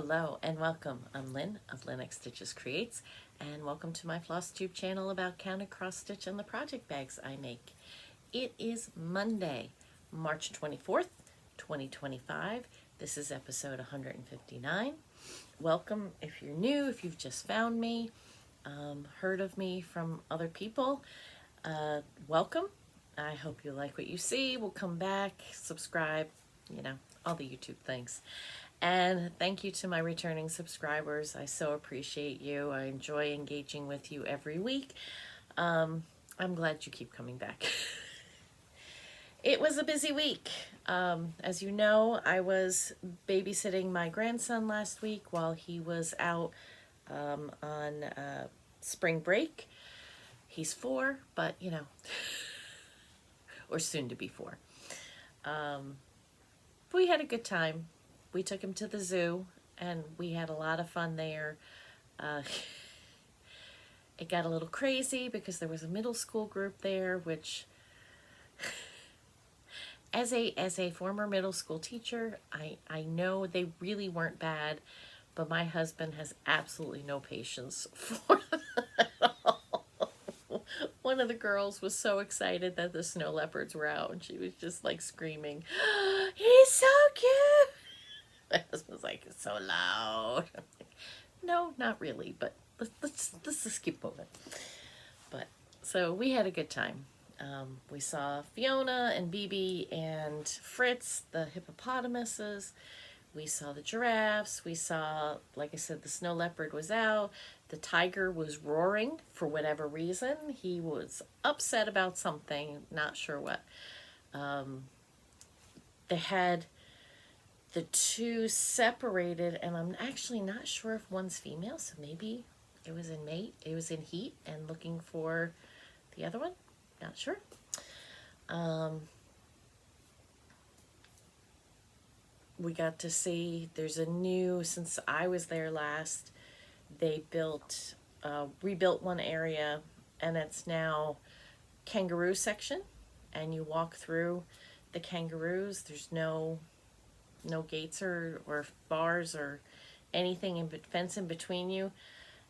Hello and welcome. I'm Lynn of Lynn Stitches Creates, and welcome to my Flosstube channel about count and cross stitch and the project bags I make. It is Monday, March 24th, 2025. This is episode 159. Welcome if you're new, if you've just found me, heard of me from other people. Welcome. I hope you like what you see. We'll come back, subscribe, all the YouTube things. And thank you to my returning subscribers. I so appreciate you. I enjoy engaging with you every week. I'm glad you keep coming back. It was a busy week. As you know, I was babysitting my grandson last week while he was out on spring break. He's 4, but or soon to be 4. We had a good time. We took him to the zoo, and we had a lot of fun there. It got a little crazy because there was a middle school group there, which, as a former middle school teacher, I know they really weren't bad, but my husband has absolutely no patience for them at all. One of the girls was so excited that the snow leopards were out, and she was just like screaming, "He's so cute!" My husband's like, "It's so loud." I'm like, no, not really, but let's just keep moving. But so we had a good time. We saw Fiona and Bibi and Fritz, the hippopotamuses. We saw the giraffes. We saw, like I said, the snow leopard was out. The tiger was roaring for whatever reason. He was upset about something, not sure what. They had the two separated, and I'm actually not sure if one's female, so maybe it was in mate, it was in heat and looking for the other one, not sure. We got to see, there's a new, since I was there last, they rebuilt one area, and it's now kangaroo section, and you walk through the kangaroos. There's no gates or bars or anything fence in between you,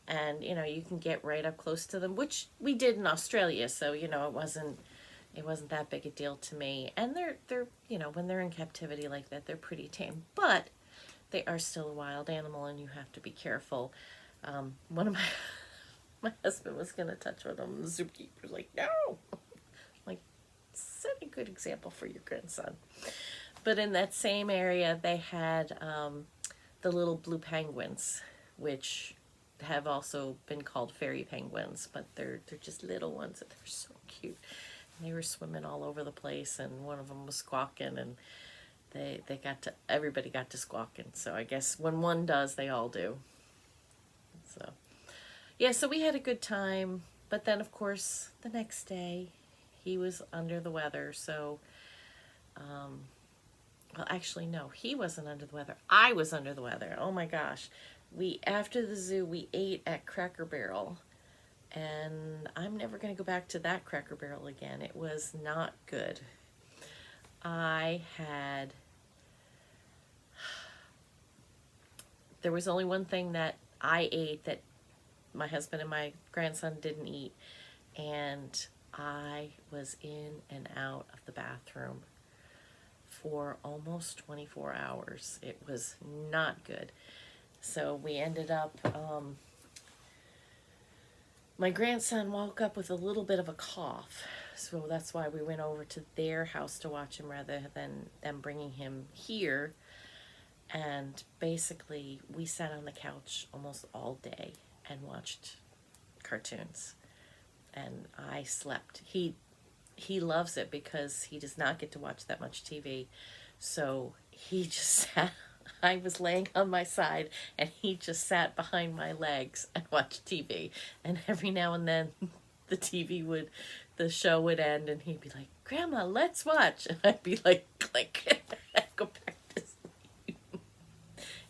and you can get right up close to them, which we did in Australia, so it wasn't that big a deal to me. And they're when they're in captivity like that, they're pretty tame, but they are still a wild animal, and you have to be careful. One of my husband was gonna touch one of them, the zookeeper was like, "No." Like, set a good example for your grandson. But in that same area, they had the little blue penguins, which have also been called fairy penguins, but they're just little ones, and they're so cute. And they were swimming all over the place, and one of them was squawking, and everybody got to squawking. So I guess when one does, they all do. So yeah, so we had a good time. But then, of course, the next day, he was under the weather, so well, actually, no, he wasn't under the weather. I was under the weather. Oh my gosh. After the zoo, we ate at Cracker Barrel, and I'm never going to go back to that Cracker Barrel again. It was not good. There was only one thing that I ate that my husband and my grandson didn't eat, and I was in and out of the bathroom for almost 24 hours. It was not good. So we ended up, my grandson woke up with a little bit of a cough. So that's why we went over to their house to watch him rather than them bringing him here. And basically, we sat on the couch almost all day and watched cartoons. And I slept. He loves it because he does not get to watch that much TV. So he just sat, I was laying on my side, and he just sat behind my legs and watched TV. And every now and then the show would end, and he'd be like, "Grandma, let's watch." And I'd be like, click, go back to sleep.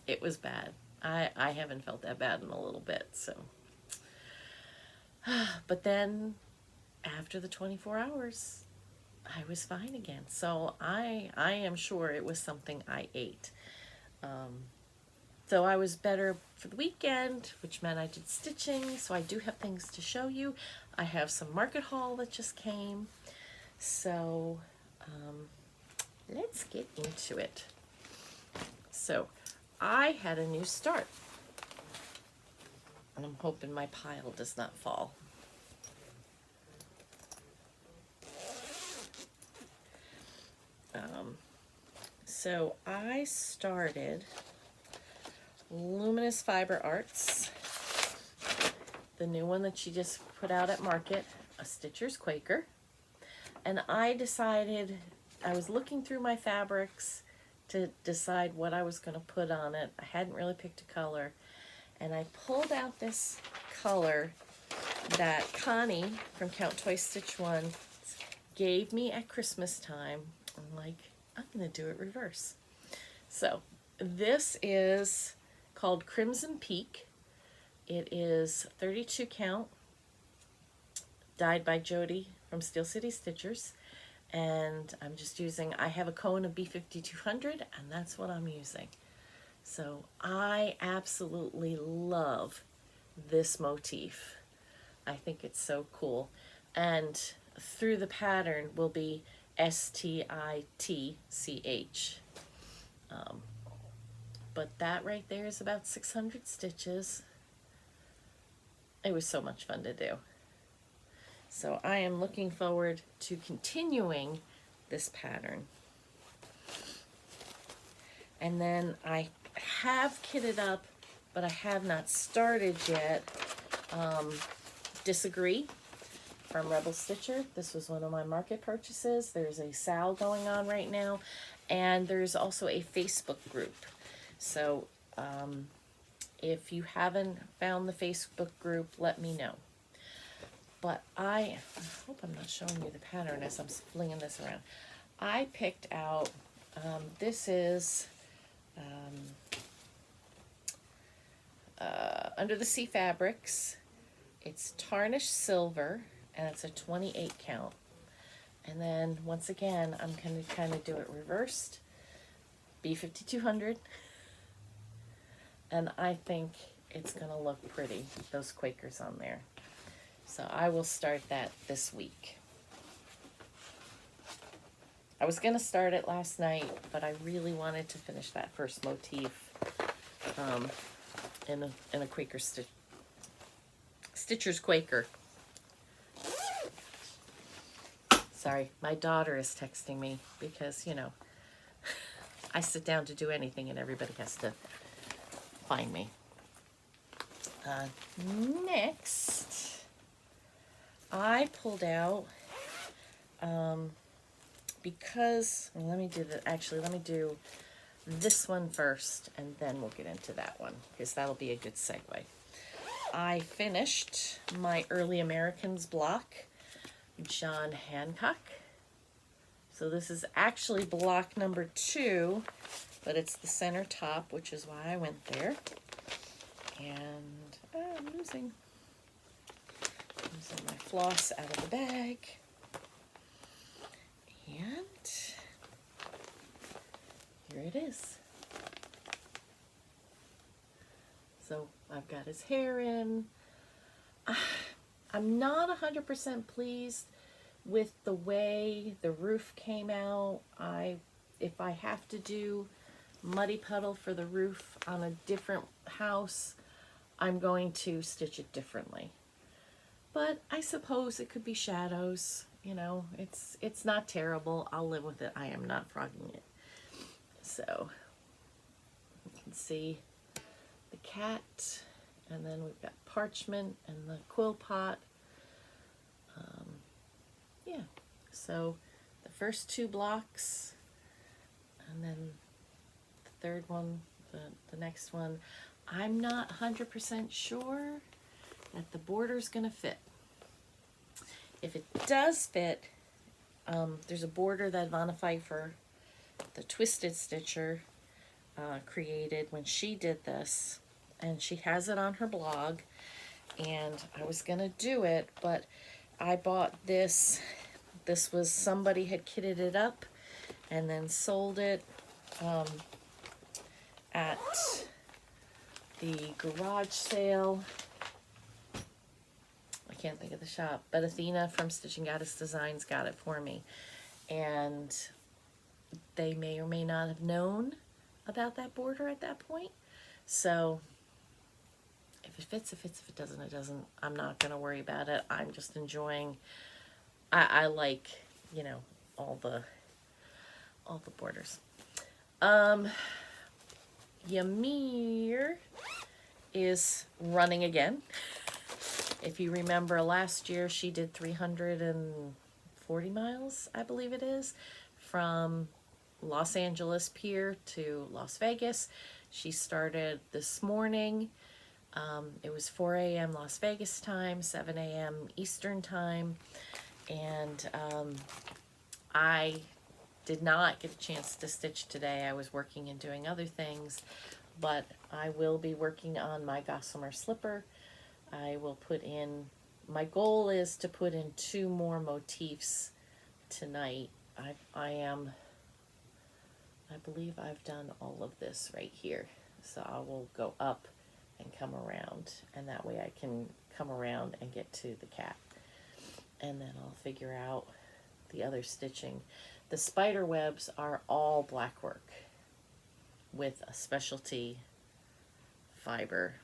It was bad. I haven't felt that bad in a little bit, so. But then, after the 24 hours, I was fine again. So I am sure it was something I ate. So I was better for the weekend, which meant I did stitching, so I do have things to show you. I have some market haul that just came, so let's get into it. So I had a new start, and I'm hoping my pile does not fall. So I started Luminous Fiber Arts, the new one that she just put out at market, a Stitcher's Quaker. And I decided, I was looking through my fabrics to decide what I was going to put on it. I hadn't really picked a color. And I pulled out this color that Connie from Count Twice Stitch One gave me at Christmas time. I'm like, I'm going to do it reverse. So this is called Crimson Peak. It is 32 count, dyed by Jody from Steel City Stitchers. And I'm just using, I have a cone of B5200 and that's what I'm using. So I absolutely love this motif. I think it's so cool. And through the pattern will be STITCH. But that right there is about 600 stitches. It was so much fun to do. So I am looking forward to continuing this pattern. And then I have kitted up, but I have not started yet, Disagree from Rebel Stitcher. This was one of my market purchases. There's a sale going on right now, and there's also a Facebook group. So if you haven't found the Facebook group, let me know. But I hope I'm not showing you the pattern as I'm flinging this around. I picked out, this is Under the Sea Fabrics. It's tarnished silver, and it's a 28 count. And then once again, I'm going to kind of do it reversed, B5200. And I think it's going to look pretty, those Quakers on there. So I will start that this week. I was going to start it last night, but I really wanted to finish that first motif in a Quaker Stitcher's Quaker. Sorry, my daughter is texting me because, you know, I sit down to do anything and everybody has to find me. Next, I pulled out, because, well, let me do this one first, and then we'll get into that one, because that'll be a good segue. I finished my Early Americans block, John Hancock. So this is actually block number 2, but it's the center top, which is why I went there. And I'm losing my floss out of the bag. And here it is. So I've got his hair in. I'm not 100% pleased with the way the roof came out. If I have to do Muddy Puddle for the roof on a different house, I'm going to stitch it differently. But I suppose it could be shadows. You know, it's not terrible. I'll live with it. I am not frogging it. So you can see the cat, and then we've got parchment and the quill pot. Yeah, so the first 2 blocks, and then the third one, the next one. I'm not 100% sure that the border's gonna fit. If it does fit, there's a border that Vanna Pfeiffer, the Twisted Stitcher, created when she did this, and she has it on her blog, and I was gonna do it, but I bought this. This was, somebody had kitted it up and then sold it at the garage sale. I can't think of the shop, but Athena from Stitching Goddess Designs got it for me. And they may or may not have known about that border at that point. So if it fits, it fits. If it doesn't, it doesn't. I'm not going to worry about it. I'm just enjoying. I like, you know, all the borders. Ymir is running again. If you remember last year, she did 340 miles, I believe it is, from Los Angeles Pier to Las Vegas. She started this morning. It was 4 a.m. Las Vegas time, 7 a.m. Eastern time, and I did not get a chance to stitch today. I was working and doing other things, but I will be working on my Gossamer slipper. I will put in, my goal is to put in 2 more motifs tonight. I believe I've done all of this right here. So I will go up and come around, and that way I can come around and get to the cat. And then I'll figure out the other stitching. The spider webs are all black work with a specialty fiber.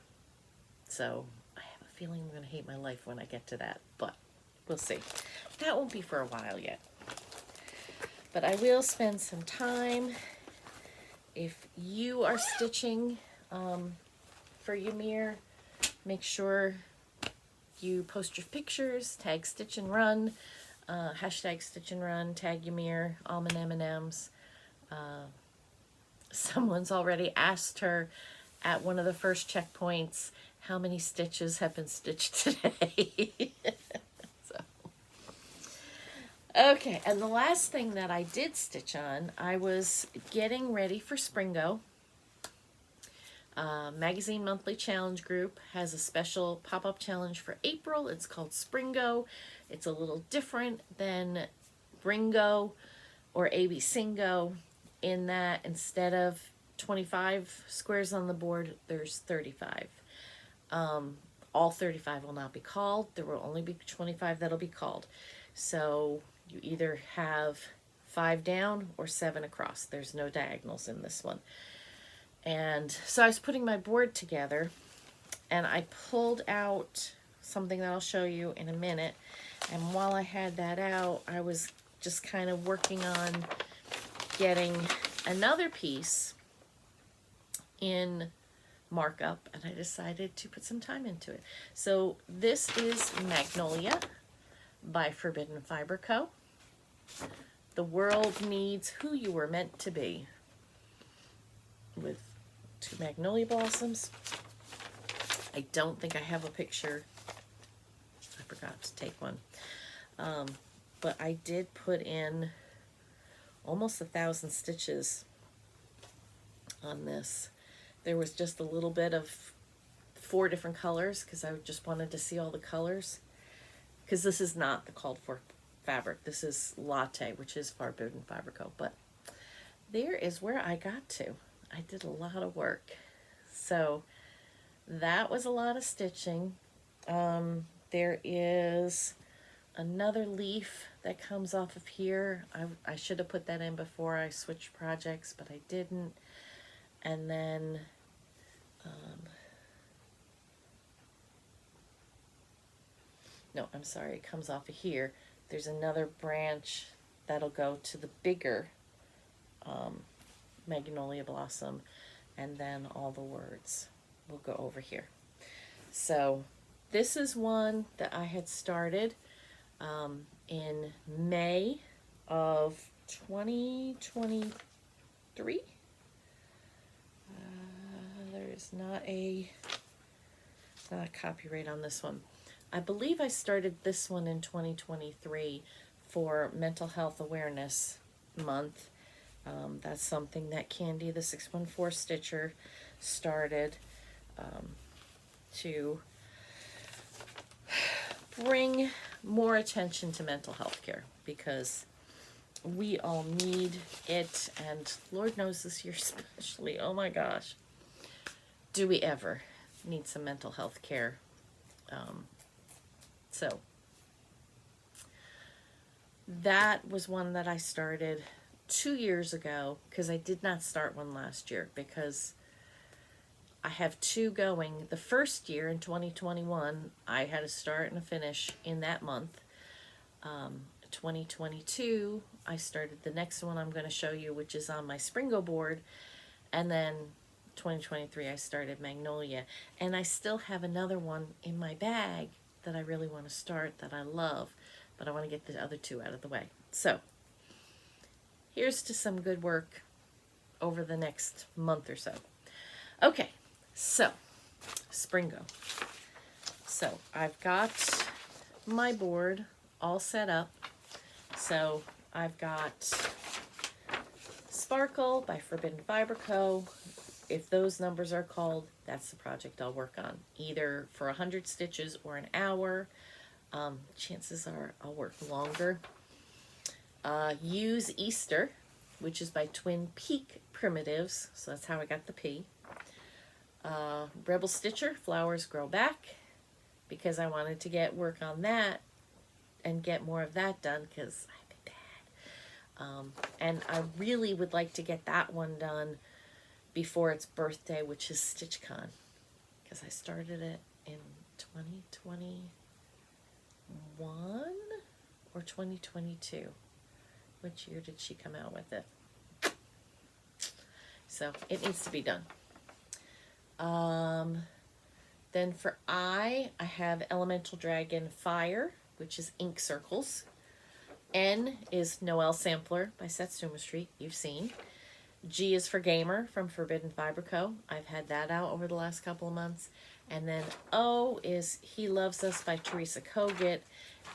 So I have a feeling I'm going to hate my life when I get to that, but we'll see. That won't be for a while yet. But I will spend some time. If you are stitching for Ymir, make sure you post your pictures, tag Stitch and Run, hashtag Stitch and Run, tag Ymir, almond M&Ms. Someone's already asked her at one of the first checkpoints how many stitches have been stitched today. So, okay, and the last thing that I did stitch on, I was getting ready for Springo. Magazine Monthly Challenge Group has a special pop-up challenge for April. It's called Springo. It's a little different than Bringo or Singo in that instead of 25 squares on the board, there's 35. All 35 will not be called. There will only be 25 that'll be called. So you either have 5 down or 7 across. There's no diagonals in this one. And so I was putting my board together, and I pulled out something that I'll show you in a minute. And while I had that out, I was just kind of working on getting another piece in markup, and I decided to put some time into it. So this is Magnolia by Forbidden Fiber Co. The world needs who you were meant to be, with 2 magnolia blossoms. I don't think I have a picture. I forgot to take one. But I did put in almost 1,000 stitches on this. There was just a little bit of 4 different colors because I just wanted to see all the colors. Because this is not the called for fabric. This is Latte, which is Forbidden Fiber Co. But there is where I got to. I did a lot of work. So that was a lot of stitching. There is another leaf that comes off of here. I should have put that in before I switched projects, but I didn't. And then no, I'm sorry, it comes off of here. There's another branch that'll go to the bigger magnolia blossom, and then all the words will go over here. So this is one that I had started in May of 2023. There's not a copyright on this one. I believe I started this one in 2023 for Mental Health Awareness Month. That's something that Candy, the 614 Stitcher, started to bring more attention to mental health care, because we all need it, and Lord knows this year especially, oh my gosh, do we ever need some mental health care? So that was one that I started 2 years ago, because I did not start one last year because I have two going. The first year in 2021, I had a start and a finish in that month. 2022, I started the next one I'm going to show you, which is on my Springo board. And then 2023, I started Magnolia. And I still have another one in my bag that I really want to start, that I love. But I want to get the other two out of the way. So here's to some good work over the next month or so. Okay, so Springo. So I've got my board all set up. So I've got Sparkle by Forbidden Fiber Co. If those numbers are called, that's the project I'll work on, either for 100 stitches or an hour. Chances are I'll work longer. Use Easter, which is by Twin Peak Primitives, so that's how I got the P. Rebel Stitcher, Flowers Grow Back, because I wanted to get work on that and get more of that done, because I've been bad. And I really would like to get that one done before its birthday, which is StitchCon, because I started it in 2021 or 2022. Which year did she come out with it? So it needs to be done. Then for I have Elemental Dragon Fire, which is ink circles. N is Noel Sampler by Satsuma Street, you've seen. G is for Gamer from Forbidden Fiber Co. I've had that out over the last couple of months. And then O is He Loves Us by Teresa Kogut.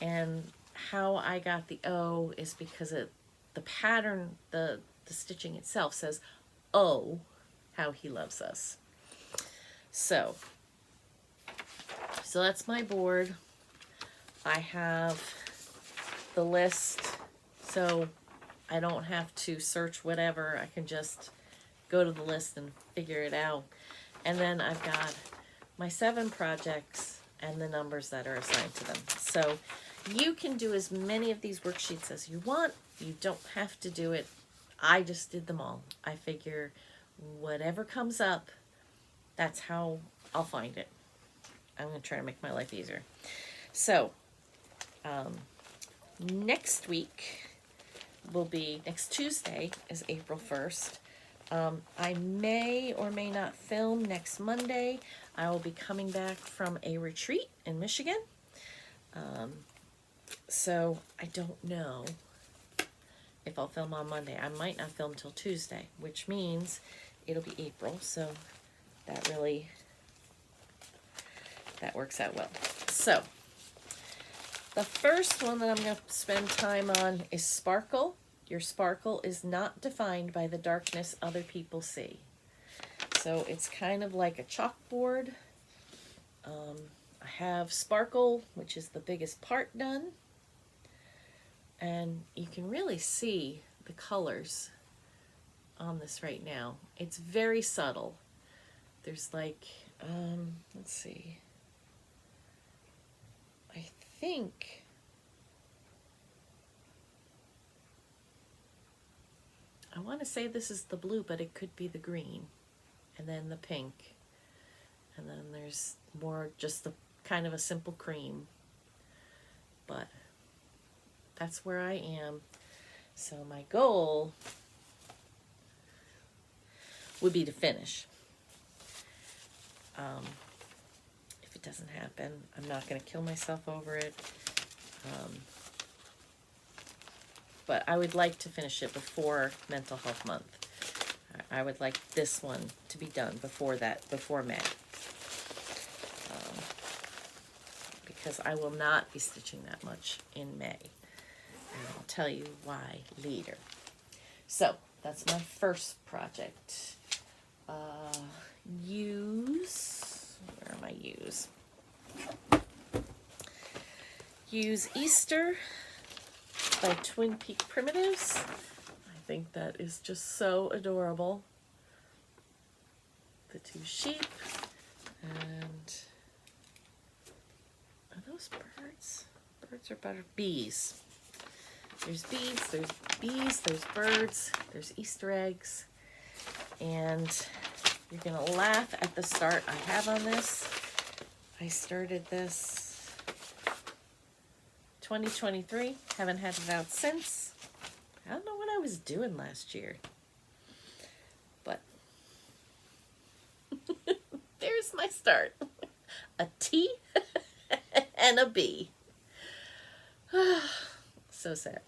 And how I got the O is because the pattern, the stitching itself says, oh, how he loves us. So that's my board. I have the list, so I don't have to search whatever. I can just go to the list and figure it out. And then I've got my 7 projects and the numbers that are assigned to them. So you can do as many of these worksheets as you want. You don't have to do it. I just did them all. I figure whatever comes up, that's how I'll find it. I'm going to try to make my life easier. So, next week will be, next Tuesday is April 1st. I may or may not film next Monday. I will be coming back from a retreat in Michigan. So I don't know if I'll film on Monday. I might not film till Tuesday, which means it'll be April. So that works out well. So the first one that I'm going to spend time on is Sparkle. Your sparkle is not defined by the darkness other people see. So it's kind of like a chalkboard. I have Sparkle, which is the biggest part, done. And you can really see the colors on this right now. It's very subtle. There's like, let's see. I think I want to say this is the blue, but it could be the green, and then the pink, and then there's more just the kind of a simple cream, but that's where I am. So my goal would be to finish. If it doesn't happen, I'm not going to kill myself over it. But I would like to finish it before Mental Health Month. I would like this one to be done before May. Because I will not be stitching that much in May. And I'll tell you why later. So, that's my first project. Where are my U's? Use Easter by Twin Peak Primitives. I think that is just so adorable. the two sheep. And are those birds? Birds or bees? There's bees, there's birds, there's Easter eggs. And you're gonna laugh at the start I have on this. I started this 2023, haven't had it out since. I don't know what I was doing last year, but there's my start. A T and a B. So sad.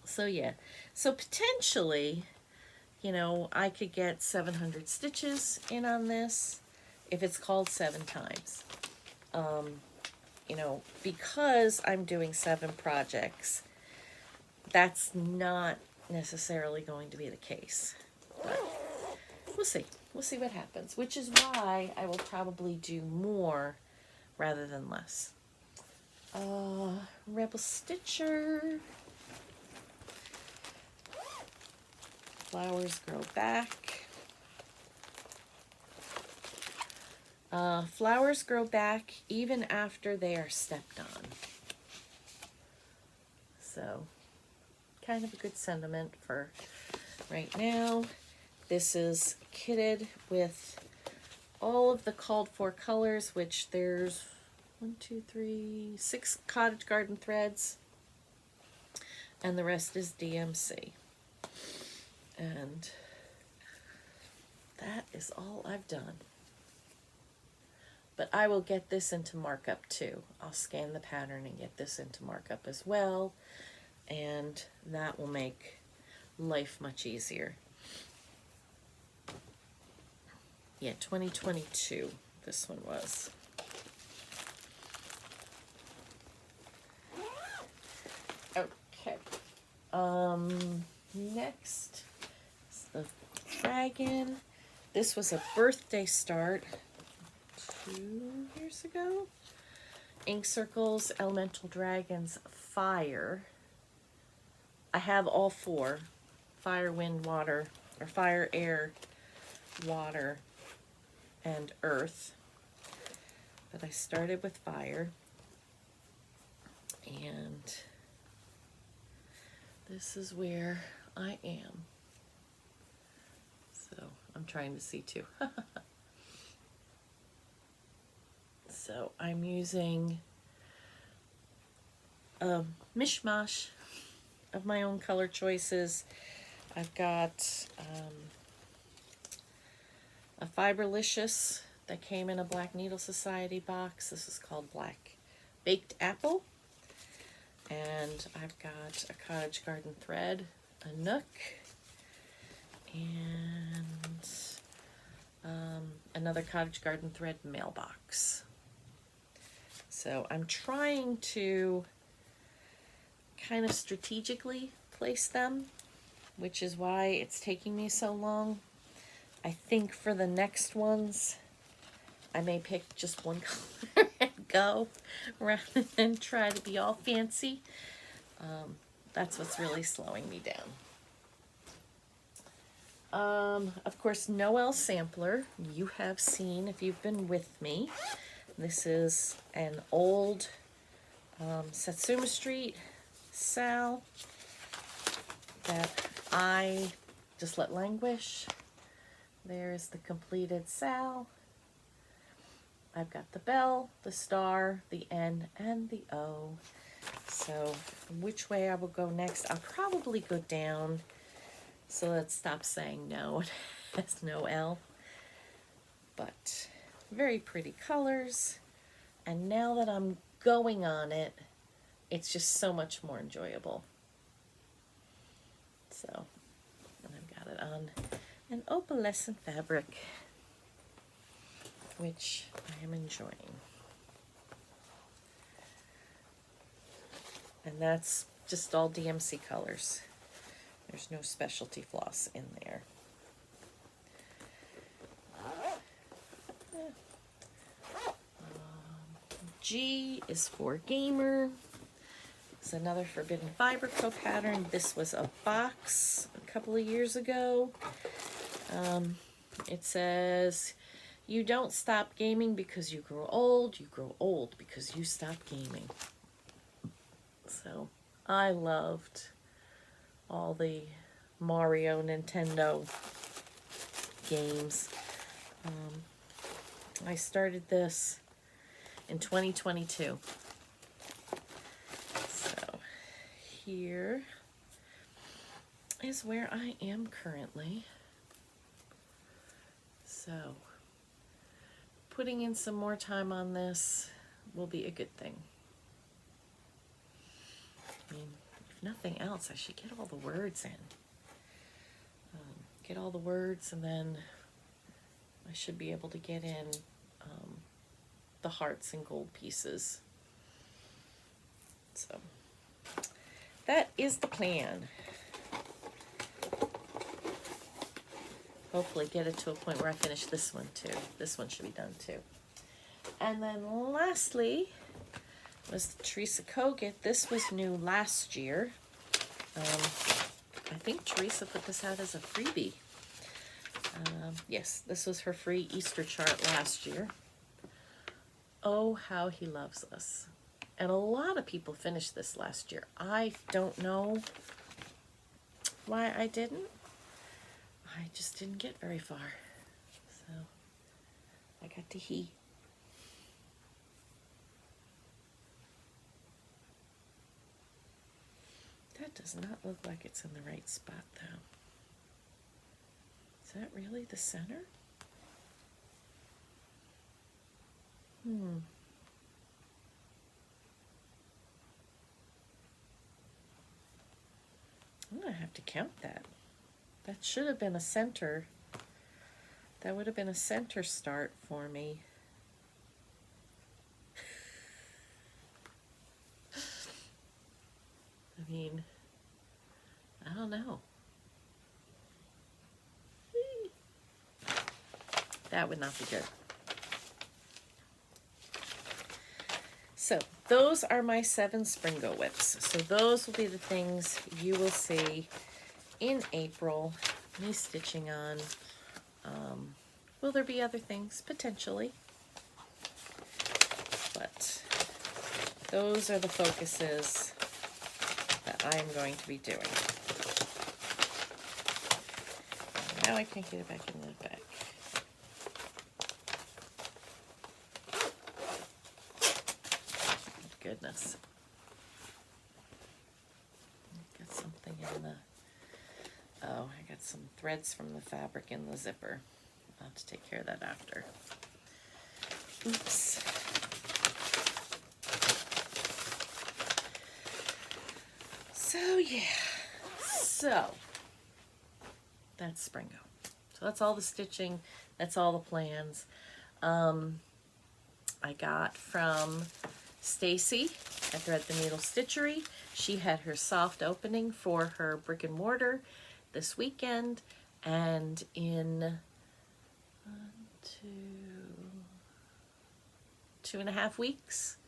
So yeah, so potentially, you know, I could get 700 stitches in on this if it's called 7 times. You know, because I'm doing 7 projects, that's not necessarily going to be the case. But we'll see. We'll see what happens, which is why I will probably do more rather than less. Rebel Stitcher. Flowers grow back. Flowers grow back even after they are stepped on. So, kind of a good sentiment for right now. This is kitted with all of the called for colors, which there's 6 cottage garden threads, and the rest is DMC. And that is all I've done. But I will get this into markup too. I'll scan the pattern and get this into markup as well, and that will make life much easier. Yeah, 2022 this one was. Okay. Next is the dragon. This was a birthday start 2 years ago. Ink Circles, Elemental Dragons, Fire. I have all 4. Fire, Wind, Water, or Fire, Air, Water, and Earth. But I started with Fire. And this is where I am. So I'm trying to see too. So I'm using a mishmash of my own color choices. I've got a Fiberlicious that came in a Black Needle Society box. This is called Black Baked Apple. And I've got a Cottage Garden thread, a Nook, and another Cottage Garden thread mailbox. So I'm trying to kind of strategically place them, which is why it's taking me so long. I think for the next ones, I may pick just one color and go rather than try to be all fancy. That's what's really slowing me down. Of course, Noel Sampler, you have seen if you've been with me. This is an old Satsuma Street Sal that I just let languish. There's the completed Sal. I've got the bell, the star, the N, and the O. So which way I will go next? I'll probably go down. So let's stop saying no. There's no L. But very pretty colors. And now that I'm going on it, it's just so much more enjoyable. So, and I've got it on an opalescent fabric, which I am enjoying. And that's just all DMC colors. There's no specialty floss in there. G is for Gamer. It's another Forbidden Fiber Co pattern. This was a box a couple of years ago. It says, you don't stop gaming because you grow old because you stop gaming. So I loved all the Mario Nintendo games. I started this in 2022. So here is where I am currently. So putting in some more time on this will be a good thing. I mean, if nothing else, I should get all the words in. Get all the words, and then I should be able to get in the hearts and gold pieces. So that is the plan. Hopefully get it to a point where I finish this one too. This one should be done too. And then lastly was the Teresa Kogut. This was new last year. I think Teresa put this out as a freebie. Yes, this was her free Easter chart last year. Oh, how he loves us. And a lot of people finished this last year. I don't know why I didn't. I just didn't get very far. So I got to he. That does not look like it's in the right spot though. Is that really the center? I'm gonna have to count that. That should have been a center. That would have been a center start for me. I mean, I don't know. That would not be good. So those are my 7 Springo whips. So those will be the things you will see in April, me stitching on. Will there be other things? Potentially. But those are the focuses that I am going to be doing. Now I can't get it back in the bag. Goodness. Got something in the... Oh, I got some threads from the fabric in the zipper. I'll have to take care of that after. Oops. So, yeah. So, that's Springo. So that's all the stitching. That's all the plans. I got from Stacy at Thread the Needle Stitchery. She had her soft opening for her brick and mortar this weekend, and in 2.5 weeks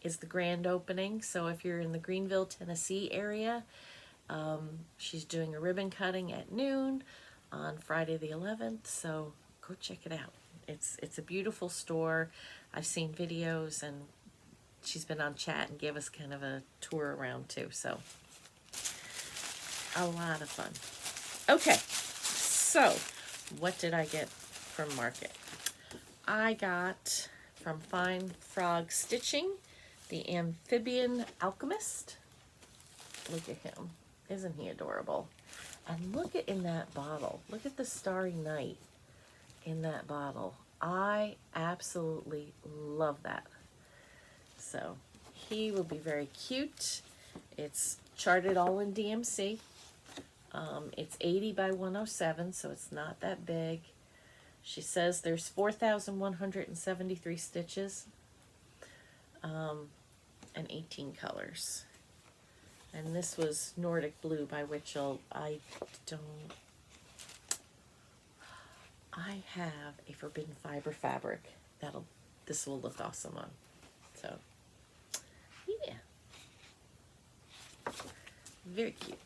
is the grand opening. So if you're in the Greenville, Tennessee area, she's doing a ribbon cutting at noon on Friday the 11th. So go check it out. It's a beautiful store. I've seen videos, and she's been on chat and gave us kind of a tour around too. So a lot of fun. Okay, so what did I get from Market? I got from Fine Frog Stitching the Amphibian Alchemist. Look at him. Isn't he adorable? And look at in that bottle. Look at the Starry Night in that bottle. I absolutely love that. So he will be very cute. It's charted all in DMC. It's 80 by 107, so it's not that big. She says there's 4,173 stitches and 18 colors. And this was Nordic Blue by Witchell. I have a Forbidden Fiber fabric. This will look awesome on. So, yeah. Very cute.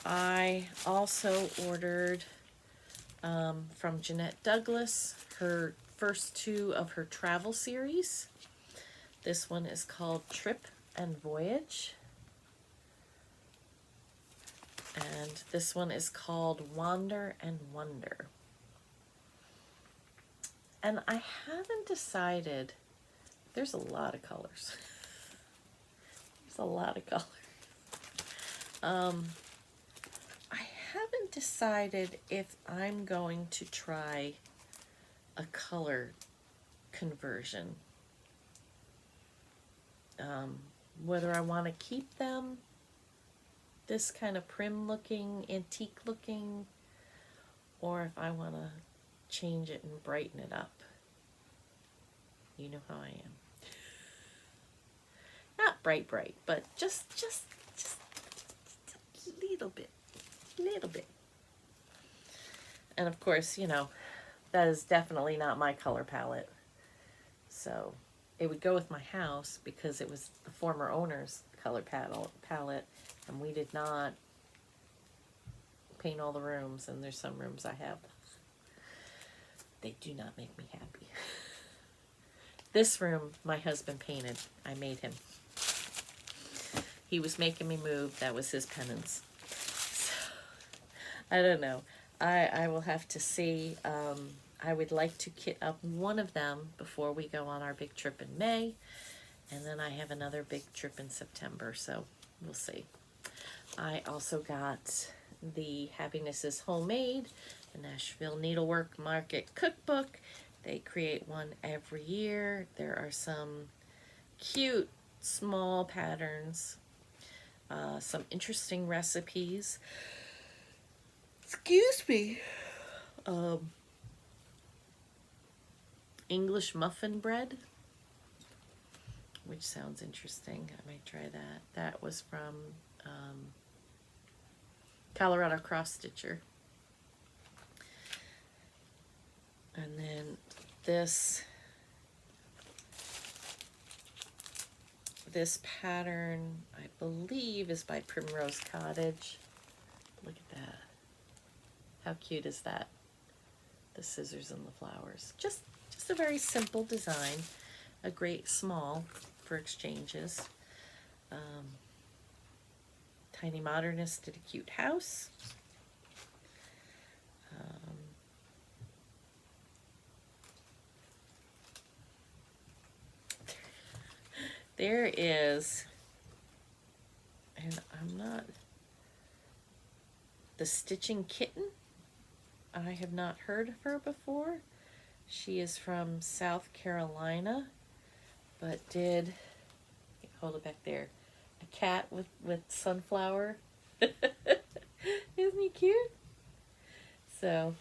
I also ordered from Jeanette Douglas her first two of her travel series. This one is called Trip and Voyage. And this one is called Wander and Wonder. And I haven't decided, there's a lot of colors. There's a lot of colors. I haven't decided if I'm going to try a color conversion. Whether I want to keep them this kind of prim looking, antique looking, or if I want to change it and brighten it up. You know how I am. Not bright, but just a little bit. And of course, you know, that is definitely not my color palette. So it would go with my house because it was the former owner's color palette, and we did not paint all the rooms, and there's some rooms I have. They do not make me happy. This room, my husband painted. I made him. He was making me move. That was his penance. So, I don't know. I will have to see. I would like to kit up one of them before we go on our big trip in May. And then I have another big trip in September, so we'll see. I also got the Happiness is Homemade, the Nashville Needlework Market Cookbook. They create one every year. There are some cute, small patterns, some interesting recipes. Excuse me. English muffin bread, which sounds interesting. I might try that. That was from Colorado Cross Stitcher. And then this pattern, I believe, is by Primrose Cottage. Look at that. How cute is that? The scissors and the flowers. Just a very simple design. A great small for exchanges. Tiny Modernist did a cute house. There is, and I'm not, the Stitching Kitten. I have not heard of her before. She is from South Carolina, but did, hold it back there, a cat with sunflower. Isn't he cute? So,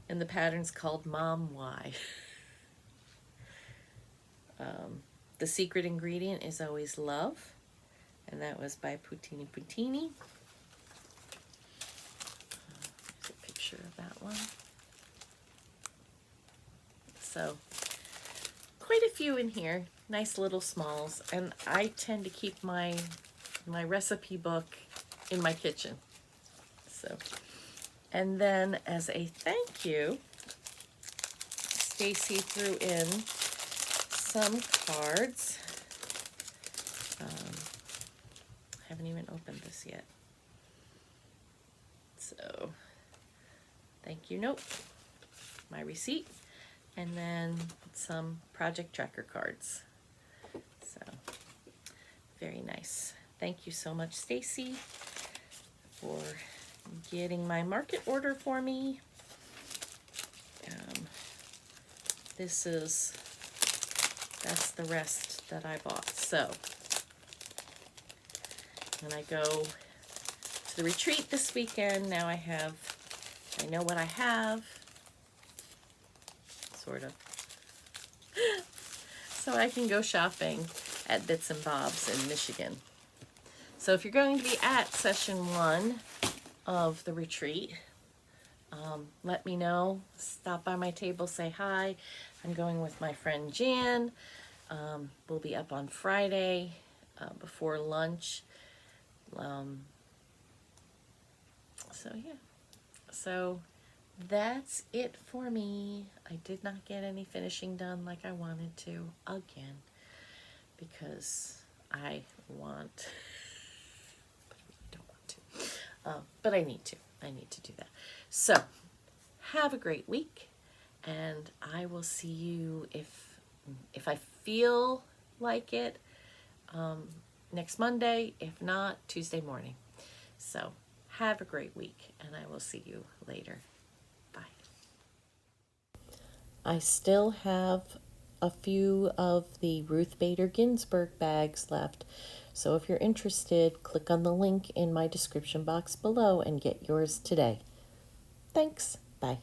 and the pattern's called Mom Why. The secret ingredient is always love, and that was by Putini. There's a picture of that one. So, quite a few in here. Nice little smalls, and I tend to keep my recipe book in my kitchen. So, and then as a thank you, Stacy threw in some cards. I haven't even opened this yet. So, thank you note, my receipt, and then some project tracker cards. So, very nice. Thank you so much, Stacy, for getting my market order for me. That's the rest that I bought. So, when I go to the retreat this weekend, now I know what I have, sort of. So I can go shopping at Bits and Bob's in Michigan. So if you're going to be at session 1 of the retreat, let me know. Stop by my table, say hi. I'm going with my friend Jan. We'll be up on Friday before lunch. So yeah, so that's it for me. I did not get any finishing done like I wanted to again because I want, but I really don't want to. But I need to. I need to do that. So have a great week, and I will see you if I feel like it next Monday. If not, Tuesday morning. So have a great week, and I will see you later. Bye. I still have a few of the Ruth Bader Ginsburg bags left. So if you're interested, click on the link in my description box below and get yours today. Thanks. Bye.